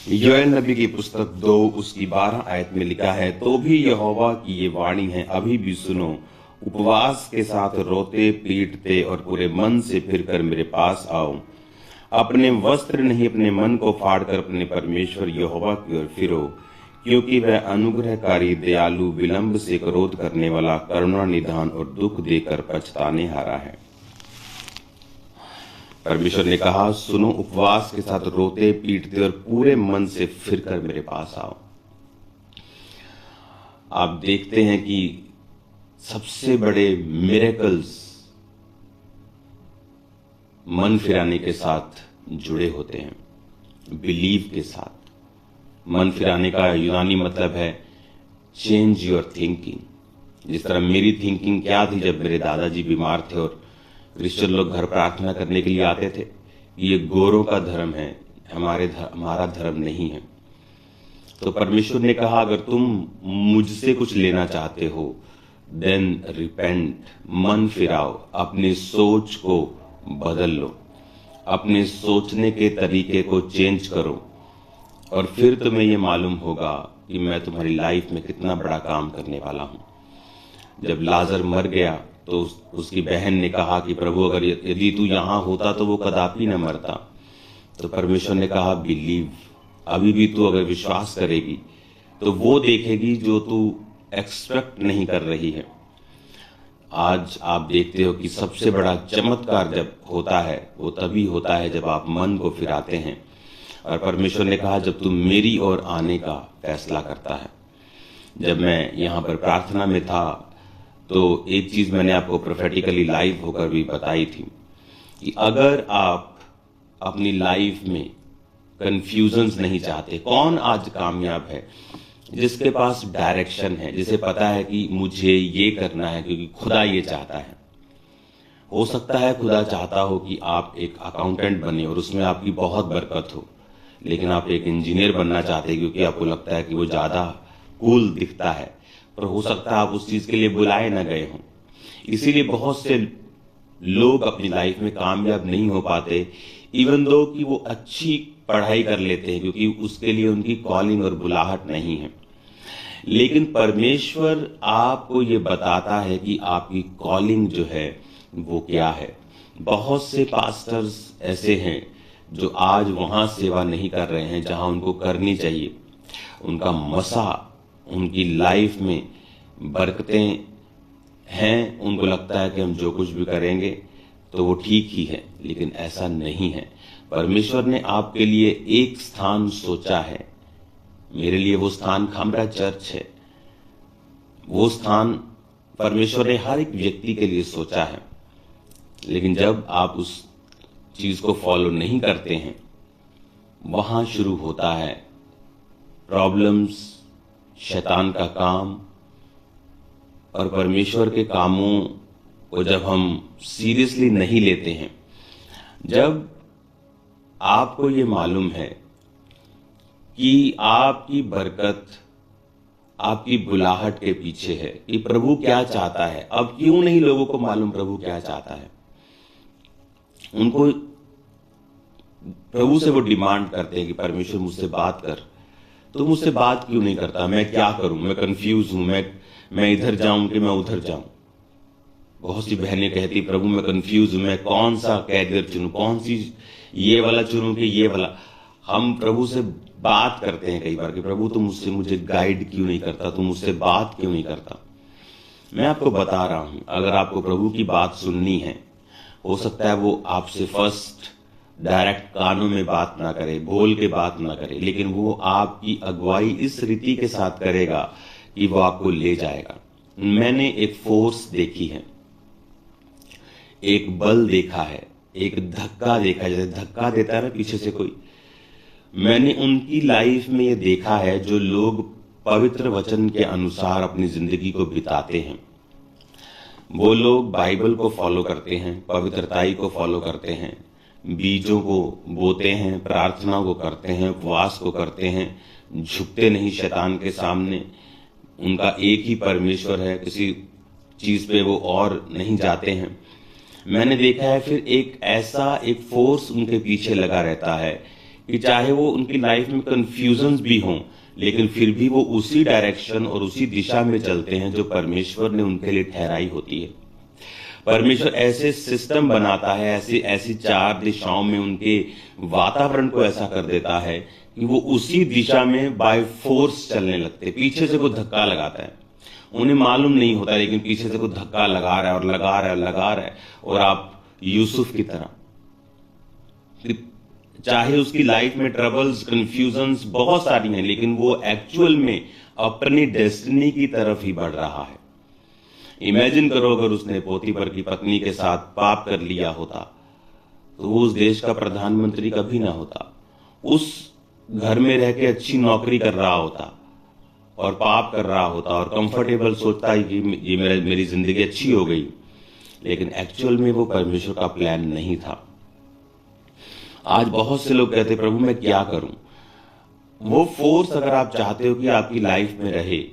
योएल नबी की पुस्तक 2 उसकी 12 आयत में लिखा है, तो भी यहोवा की ये वाणी है, अभी भी सुनो, उपवास के साथ रोते पीटते और पूरे मन से फिरकर मेरे पास आओ। अपने वस्त्र नहीं, अपने मन को फाड़कर अपने परमेश्वर यहोवा की ओर फिरो, क्योंकि वह अनुग्रहकारी, दयालु, विलंब से क्रोध करने वाला, करुणा निधान और दुख देकर पछताने हारा है। परमेश्वर ने कहा, सुनो, उपवास के साथ रोते पीटते और पूरे मन से फिरकर मेरे पास आओ। आप देखते हैं कि सबसे बड़े मिरेकल्स मन फिराने के साथ जुड़े होते हैं, बिलीव के साथ। मन फिराने का यूनानी मतलब है चेंज योर थिंकिंग। जिस तरह मेरी थिंकिंग क्या थी जब मेरे दादाजी बीमार थे और क्रिश्चियन लोग घर प्रार्थना करने के लिए आते थे, ये गोरों का धर्म है, हमारा धर्म नहीं है। तो परमेश्वर ने कहा, अगर तुम मुझसे कुछ लेना चाहते हो, देन रिपेंट, मन फिराओ, अपनी सोच को बदल लो, अपने सोचने के तरीके को चेंज करो, और फिर तुम्हें ये मालूम होगा कि मैं तुम्हारी लाइफ में कितना बड़ा काम करने वाला हूं। जब लाजर मर गया तो उसकी बहन ने कहा कि प्रभु, अगर यदि तू यहां होता तो वो कदापि न मरता। तो परमेश्वर ने कहा, बिलीव, अभी भी तू अगर विश्वास करेगी तो वो देखेगी जो तू एक्सपेक्ट नहीं कर रही है। आज आप देखते हो कि सबसे बड़ा चमत्कार जब होता है वो तभी होता है जब आप मन को फिराते हैं। और परमेश्वर ने कहा, जब तू मेरी ओर आने का फैसला करता है। जब मैं यहाँ पर प्रार्थना में था तो एक चीज मैंने आपको प्रोफेटिकली लाइव होकर भी बताई थी कि अगर आप अपनी लाइफ में कंफ्यूजन्स नहीं चाहते, कौन आज कामयाब है जिसके पास डायरेक्शन है, जिसे पता है कि मुझे ये करना है क्योंकि खुदा ये चाहता है। हो सकता है खुदा चाहता हो कि आप एक अकाउंटेंट बने और उसमें आपकी बहुत बरकत हो, लेकिन आप एक इंजीनियर बनना चाहते हैं क्योंकि आपको लगता है कि वो ज्यादा कूल दिखता है, पर हो सकता है आप उस चीज के लिए बुलाए ना गए हों। इसीलिए बहुत से लोग अपनी लाइफ में कामयाब नहीं हो पाते, इवन दो कि वो अच्छी पढ़ाई कर लेते हैं, क्योंकि उसके लिए उनकी कॉलिंग और बुलाहट नहीं है। लेकिन परमेश्वर आपको ये बताता है कि आपकी कॉलिंग जो है वो क्या है। बहुत से पास्टर्स ऐसे हैं जो आज वहां सेवा नहीं कर रहे हैं जहां उनको करनी चाहिए। उनका मसा, उनकी लाइफ में बरकतें हैं, उनको लगता है कि हम जो कुछ भी करेंगे तो वो ठीक ही है, लेकिन ऐसा नहीं है। परमेश्वर ने आपके लिए एक स्थान सोचा है। मेरे लिए वो स्थान खामरा चर्च है। वो स्थान परमेश्वर ने हर एक व्यक्ति के लिए सोचा है, लेकिन जब आप उस चीज को फॉलो नहीं करते हैं, वहां शुरू होता है प्रॉब्लम्स, शैतान का काम। और परमेश्वर के कामों को जब हम सीरियसली नहीं लेते हैं, जब आपको ये मालूम है कि आपकी बरकत आपकी बुलाहट के पीछे है कि प्रभु क्या चाहता है। अब क्यों नहीं लोगों को मालूम प्रभु क्या चाहता है? उनको प्रभु से वो डिमांड करते हैं कि परमेश्वर मुझसे बात कर। तो मुझसे बात क्यों नहीं करता? मैं क्या करूं? मैं कंफ्यूज हूं, मैं इधर जाऊं कि मैं उधर जाऊं। बहुत सी बहनें कहती, प्रभु मैं कंफ्यूज हूं, मैं कौन सा कैरियर चुनूं, कौन सी ये वाला चुनूं कि ये वाला। हम प्रभु से बात करते हैं कई बार कि प्रभु तुम मुझे गाइड क्यों नहीं करता, तुम मुझसे बात क्यों नहीं करता। मैं आपको बता रहा हूं, अगर आपको प्रभु की बात सुननी है, हो सकता है वो आपसे फर्स्ट डायरेक्ट कानों में बात ना करे, बोल के बात ना करे, लेकिन वो आपकी अगुवाई इस रीति के साथ करेगा कि वो आपको ले जाएगा। मैंने एक फोर्स देखी है, एक बल देखा है, एक धक्का देखा है, जैसे धक्का देता है ना पीछे से कोई। मैंने उनकी लाइफ में ये देखा है जो लोग पवित्र वचन के अनुसार अपनी जिंदगी को बिताते हैं। वो लोग बाइबल को फॉलो करते हैं, पवित्रताई को फॉलो करते हैं, बीजों को बोते हैं, प्रार्थना को करते हैं, उपवास को करते हैं, झुकते नहीं शैतान के सामने। उनका एक ही परमेश्वर है, किसी चीज पे वो और नहीं जाते हैं। मैंने देखा है फिर एक ऐसा एक फोर्स उनके पीछे लगा रहता है कि चाहे वो उनकी लाइफ में कंफ्यूजन्स भी हों, लेकिन फिर भी वो उसी डायरेक्शन और उसी दिशा में चलते हैं जो परमेश्वर ने उनके लिए ठहराई होती है। परमेश्वर ऐसे सिस्टम बनाता है, ऐसी ऐसी चार दिशाओं में उनके वातावरण को ऐसा कर देता है कि वो उसी दिशा में बाय फोर्स चलने लगते हैं। पीछे से कोई धक्का लगाता है, उन्हें मालूम नहीं होता, लेकिन पीछे से कोई धक्का लगा रहा है और लगा रहा है, लगा रहा है। और आप यूसुफ की तरह, चाहे उसकी लाइफ में ट्रबल्स, कंफ्यूजन्स बहुत सारी हैं, लेकिन वो एक्चुअल में अपनी डेस्टिनी की तरफ ही बढ़ रहा है। इमेजिन करो अगर उसने पोतीफर की पत्नी के साथ पाप कर लिया होता तो वो उस देश का प्रधानमंत्री कभी ना होता। उस घर में रह के अच्छी नौकरी कर रहा होता और पाप कर रहा होता और कंफर्टेबल सोचता है कि ये मेरी जिंदगी अच्छी हो गई, लेकिन एक्चुअल में वो परमेश्वर का प्लान नहीं था। आज बहुत से लोग कहते प्रभु मैं क्या करूं। वो फोर्स अगर आप चाहते हो कि आपकी लाइफ में रहे,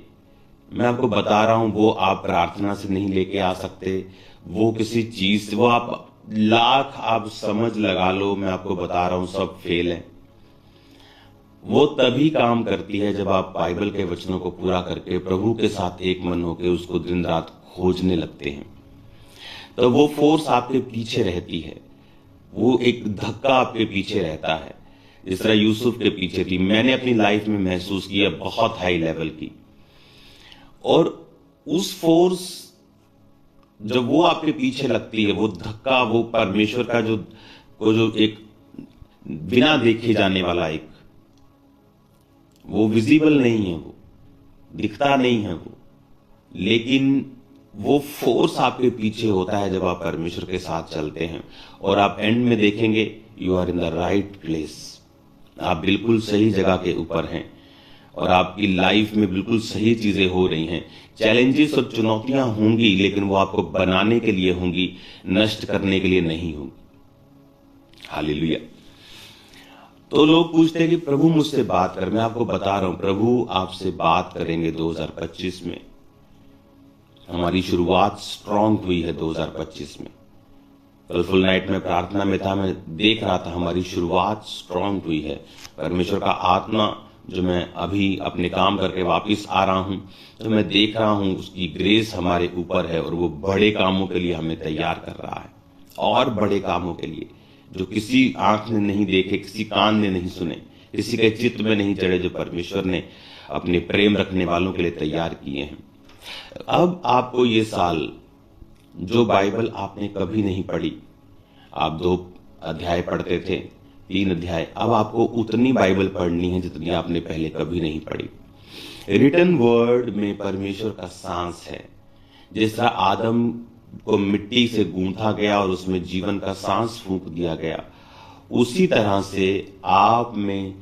मैं आपको बता रहा हूं वो आप प्रार्थना से नहीं लेके आ सकते, वो किसी चीज से, वो आप लाख आप समझ लगा लो, मैं आपको बता रहा हूं सब फेल है। वो तभी काम करती है जब आप बाइबल के वचनों को पूरा करके प्रभु के साथ एक मन होकर उसको दिन रात खोजने लगते हैं। तो वो फोर्स आपके पीछे रहती है, वो एक धक्का आपके पीछे रहता है, जिस तरह यूसुफ के पीछे थी। मैंने अपनी लाइफ में महसूस किया बहुत हाई लेवल की। और उस फोर्स जब वो आपके पीछे लगती है, वो धक्का, वो परमेश्वर का जो एक बिना देखे जाने वाला एक, वो विजिबल नहीं है, वो दिखता नहीं है वो, लेकिन वो फोर्स आपके पीछे होता है जब आप परमेश्वर के साथ चलते हैं। और आप एंड में देखेंगे you are in the right place, आप बिल्कुल सही जगह के ऊपर हैं और आपकी लाइफ में बिल्कुल सही चीजें हो रही हैं। चैलेंजेस और चुनौतियां होंगी, लेकिन वो आपको बनाने के लिए होंगी, नष्ट करने के लिए नहीं होंगी। हालेलुया। तो लोग पूछते हैं कि प्रभु मुझसे बात कर। मैं आपको बता रहा हूं प्रभु आपसे बात करेंगे 2025 में। हमारी शुरुआत स्ट्रांग हुई है 2025 में। कल फुल नाइट में प्रार्थना में था, मैं देख रहा था हमारी शुरुआत स्ट्रांग हुई है। परमेश्वर का आत्मा जो मैं अभी अपने काम करके वापस आ रहा हूं, तो मैं देख रहा हूं उसकी ग्रेस हमारे ऊपर है और वो बड़े कामों के लिए हमें तैयार कर रहा है, और बड़े कामों के लिए जो किसी आंख ने नहीं देखे, किसी कान ने नहीं सुने, किसी के चित्त में नहीं चढ़े, जो परमेश्वर ने अपने प्रेम रखने वालों के लिए तैयार किए हैं। अब आपको ये साल जो बाइबल आपने कभी नहीं पढ़ी, आप 2 अध्याय पढ़ते थे, 3 अध्याय, अब आपको उतनी बाइबल पढ़नी है जितनी आपने पहले कभी नहीं पढ़ी। रिटन वर्ड में परमेश्वर का सांस है। जिस तरह आदम को मिट्टी से गूंथा गया और उसमें जीवन का सांस फूंक दिया गया, उसी तरह से आप में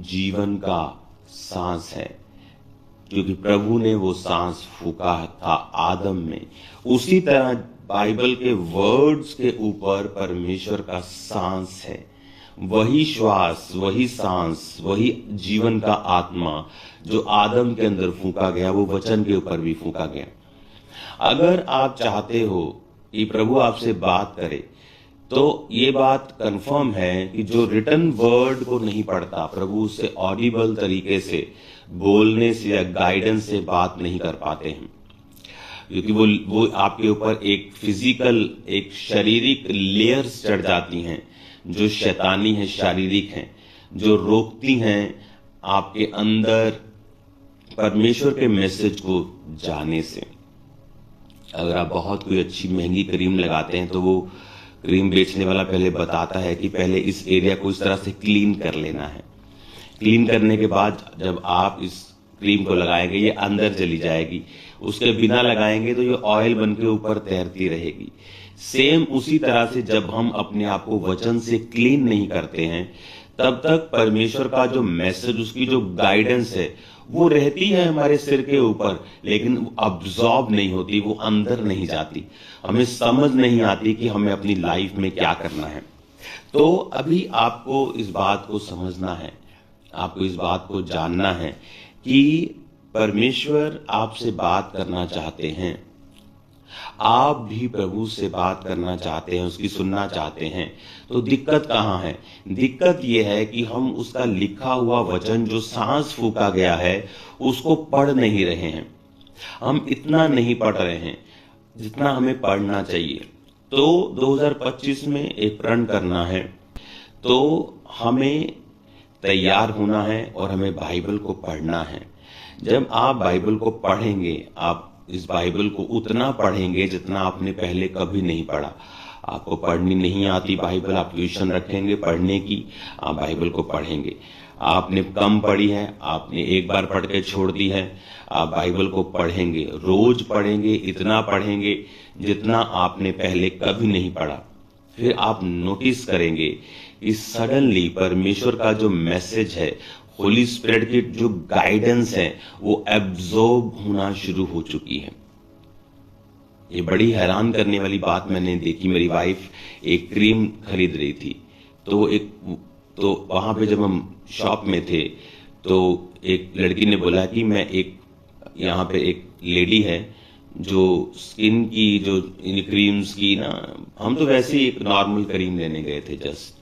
जीवन का सांस है, क्योंकि प्रभु ने वो सांस फूका था आदम में। उसी तरह बाइबल के वर्ड्स के ऊपर परमेश्वर का सांस है। वही श्वास, वही सांस, वही जीवन का आत्मा जो आदम के अंदर फूका गया, वो वचन के ऊपर भी फूका गया। अगर आप चाहते हो कि प्रभु आपसे बात करे, तो ये बात कंफर्म है कि जो रिटन वर्ड को नहीं पढ़ता, प्रभु उससे ऑडिबल तरीके से बोलने से या गाइडेंस से बात नहीं कर पाते हैं, क्योंकि वो आपके ऊपर एक फिजिकल, एक शारीरिक लेयर्स चढ़ जाती हैं जो शैतानी है, शारीरिक हैं, जो रोकती हैं आपके अंदर परमेश्वर के मैसेज को जाने से। अगर आप बहुत कोई अच्छी महंगी क्रीम लगाते हैं तो वो क्रीम बेचने वाला पहले बताता है कि पहले इस एरिया को इस तरह से क्लीन कर लेना है। क्लीन करने के बाद जब आप इस क्रीम को लगाएंगे ये अंदर चली जाएगी, उसके बिना लगाएंगे तो ये ऑयल बन के ऊपर तैरती रहेगी। सेम उसी तरह से जब हम अपने आप को वचन से क्लीन नहीं करते हैं, तब तक परमेश्वर का जो मैसेज, उसकी जो गाइडेंस है, वो रहती है हमारे सिर के ऊपर, लेकिन अब्सॉर्ब नहीं होती, वो अंदर नहीं जाती, हमें समझ नहीं आती कि हमें अपनी लाइफ में क्या करना है। तो अभी आपको इस बात को समझना है, आपको इस बात को जानना है कि परमेश्वर आपसे बात करना चाहते हैं। आप भी प्रभु से बात करना चाहते हैं, उसकी सुनना चाहते हैं, तो दिक्कत कहाँ है? दिक्कत यह है कि हम उसका लिखा हुआ वचन जो सांस फूका गया है उसको पढ़ नहीं रहे हैं। हम इतना नहीं पढ़ रहे हैं जितना हमें पढ़ना चाहिए। तो 2025 में एक प्रण करना है, तो हमें तैयार होना है और हमें बाइबल को पढ़ना है। जब आप बाइबल को पढ़ेंगे, आप इस बाइबल को उतना पढ़ेंगे जितना आपने पहले कभी नहीं पढ़ा। आपको पढ़नी नहीं आती बाइबल, आप ट्यूशन रखेंगे पढ़ने की, आप बाइबल को पढ़ेंगे। आपने कम पढ़ी है, आपने एक बार पढ़ के छोड़ दी है, आप बाइबल को पढ़ेंगे, रोज पढ़ेंगे, इतना पढ़ेंगे जितना आपने पहले कभी नहीं पढ़ा। फिर आप नोटिस करेंगे कि सडनली परमेश्वर का जो मैसेज है, होली स्पिरिट की जो गाइडेंस है, वो एब्जॉर्ब होना शुरू हो चुकी है। ये बड़ी हैरान करने वाली बात मैंने देखी। मेरी वाइफ एक क्रीम खरीद रही थी, तो वहां पे जब हम शॉप में थे तो एक लड़की ने बोला कि मैं यहाँ पे एक लेडी है जो स्किन की जो इन क्रीम्स की ना, हम तो वैसे ही एक नॉर्मल क्रीम लेने गए थे जस्ट,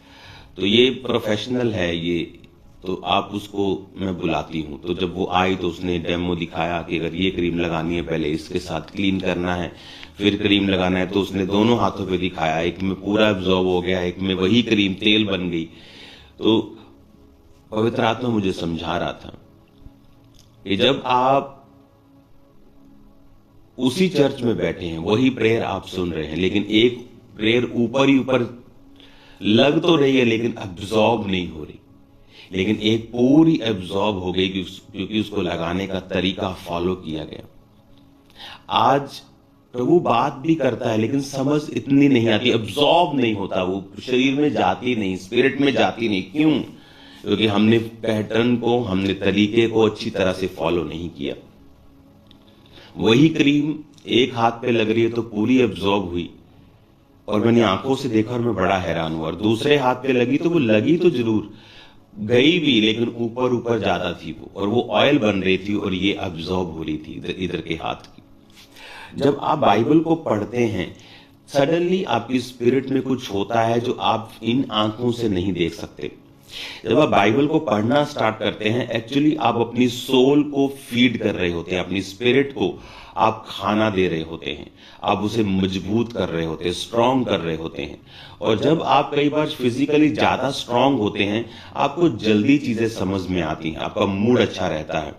तो ये प्रोफेशनल है ये, तो आप उसको मैं बुलाती हूँ। तो जब वो आई तो उसने डेमो दिखाया कि अगर ये क्रीम लगानी है पहले इसके साथ क्लीन करना है, फिर क्रीम लगाना है। तो उसने दोनों हाथों पे दिखाया, एक में पूरा एब्जॉर्ब हो गया, एक में वही क्रीम तेल बन गई। तो पवित्र आत्मा मुझे समझा रहा था कि जब आप उसी चर्च में बैठे हैं, वही प्रेयर आप सुन रहे हैं, लेकिन एक प्रेयर ऊपर ही ऊपर लग तो रही है लेकिन एब्जॉर्ब नहीं हो रही, लेकिन एक पूरी एब्जॉर्ब हो गई क्योंकि उसको लगाने का तरीका फॉलो किया गया। आज प्रभु बात भी करता है लेकिन समझ इतनी नहीं आती, एब्जॉर्ब नहीं होता, वो शरीर में जाती नहीं, स्पिरिट में जाती नहीं। क्यों? क्योंकि हमने पैटर्न को, हमने तरीके को अच्छी तरह से फॉलो नहीं किया। वही क्रीम एक हाथ पे लग रही है तो पूरी एब्जॉर्ब हुई, और मैंने आंखों से देखा और मैं बड़ा हैरान हुआ। और दूसरे हाथ पे लगी तो वो लगी तो जरूर, गई भी, लेकिन ऊपर ऊपर ज्यादा थी वो, और वो ऑयल बन रही थी और ये एब्जॉर्ब हो रही थी इधर के हाथ की। जब आप बाइबल को पढ़ते हैं, सडनली आपकी स्पिरिट में कुछ होता है जो आप इन आंखों से नहीं देख सकते। जब आप बाइबल को पढ़ना स्टार्ट करते हैं, एक्चुअली आप अपनी सोल को फीड कर रहे होते हैं, अपनी स्पिरिट को आप खाना दे रहे होते हैं, आप उसे मजबूत कर रहे होते हैं, स्ट्रांग कर रहे होते हैं। और जब आप कई बार फिजिकली ज्यादा स्ट्रांग होते हैं, आपको जल्दी चीजें समझ में आती हैं, आपका मूड अच्छा रहता है।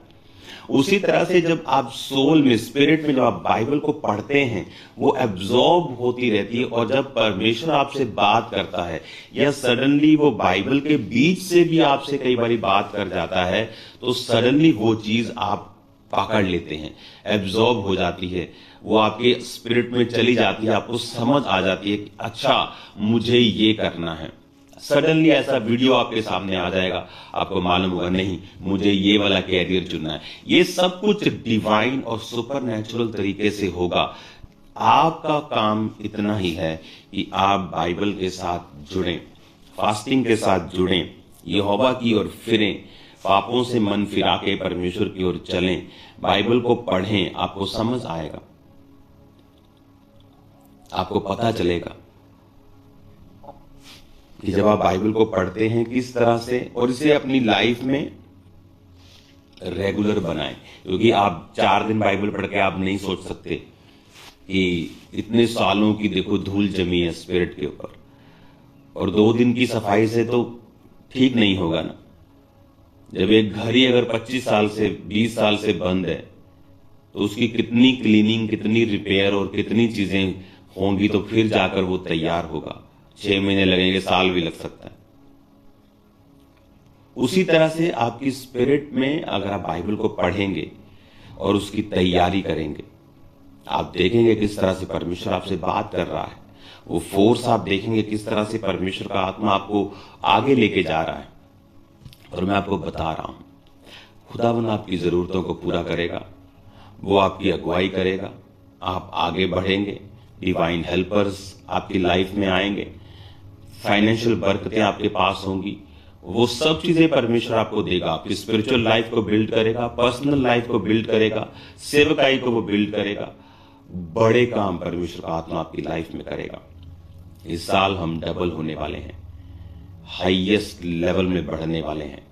उसी तरह से जब आप सोल में, स्पिरिट में जब आप बाइबल को पढ़ते हैं, वो एब्जॉर्ब होती रहती है। और जब परमेश्वर आपसे बात करता है या सडनली वो बाइबल के बीच से भी आपसे कई बार बात कर जाता है, तो सडनली वो चीज आप पकड़ लेते हैं, एब्जॉर्ब हो जाती है, वो आपके स्पिरिट में चली जाती है, आपको समझ आ जाती है कि अच्छा मुझे ये करना है। सडनली ऐसा वीडियो आपके सामने आ जाएगा, आपको मालूम होगा नहीं मुझे ये वाला कैरियर चुनना है। ये सब कुछ डिवाइन और सुपरनैचुरल तरीके से होगा। आपका काम इतना ही है कि आप बाइबल के साथ जुड़ें, फास्टिंग के साथ जुड़ें, यहोवा की ओर फिरें, पापों से मन फिरा के परमेश्वर की ओर चलें, बाइबल को पढ़ें। आपको समझ आएगा, आपको पता चलेगा कि जब आप बाइबल को पढ़ते हैं किस तरह से, और इसे अपनी लाइफ में रेगुलर बनाएं। क्योंकि आप 4 दिन बाइबल पढ़ के आप नहीं सोच सकते कि इतने सालों की देखो धूल जमी है स्पिरिट के ऊपर, और 2 दिन की सफाई से तो ठीक नहीं होगा ना। जब एक घर ही अगर 25 साल से 20 साल से बंद है, तो उसकी कितनी क्लीनिंग, कितनी रिपेयर और कितनी चीजें होंगी, तो फिर जाकर वो तैयार होगा। 6 महीने लगेंगे, साल भी लग सकता है। उसी तरह से आपकी स्पिरिट में अगर आप बाइबल को पढ़ेंगे और उसकी तैयारी करेंगे, आप देखेंगे किस तरह से परमेश्वर आपसे बात कर रहा है। वो फोर्स आप देखेंगे किस तरह से परमेश्वर का आत्मा आपको आगे लेके जा रहा है। और मैं आपको बता रहा हूं, खुदावन आपकी जरूरतों को पूरा करेगा, वो आपकी अगुवाई करेगा, आप आगे बढ़ेंगे, डिवाइन हेल्पर्स आपकी लाइफ में आएंगे, फाइनेंशियल बरकतें आपके पास होंगी, वो सब चीजें परमेश्वर आपको देगा। आपकी स्पिरिचुअल लाइफ को बिल्ड करेगा, पर्सनल लाइफ को बिल्ड करेगा, सेवकाई को वो बिल्ड करेगा। बड़े काम परमेश्वर का आत्मा आपकी लाइफ में करेगा। इस साल हम डबल होने वाले हैं, हाईएस्ट लेवल में बढ़ने वाले हैं।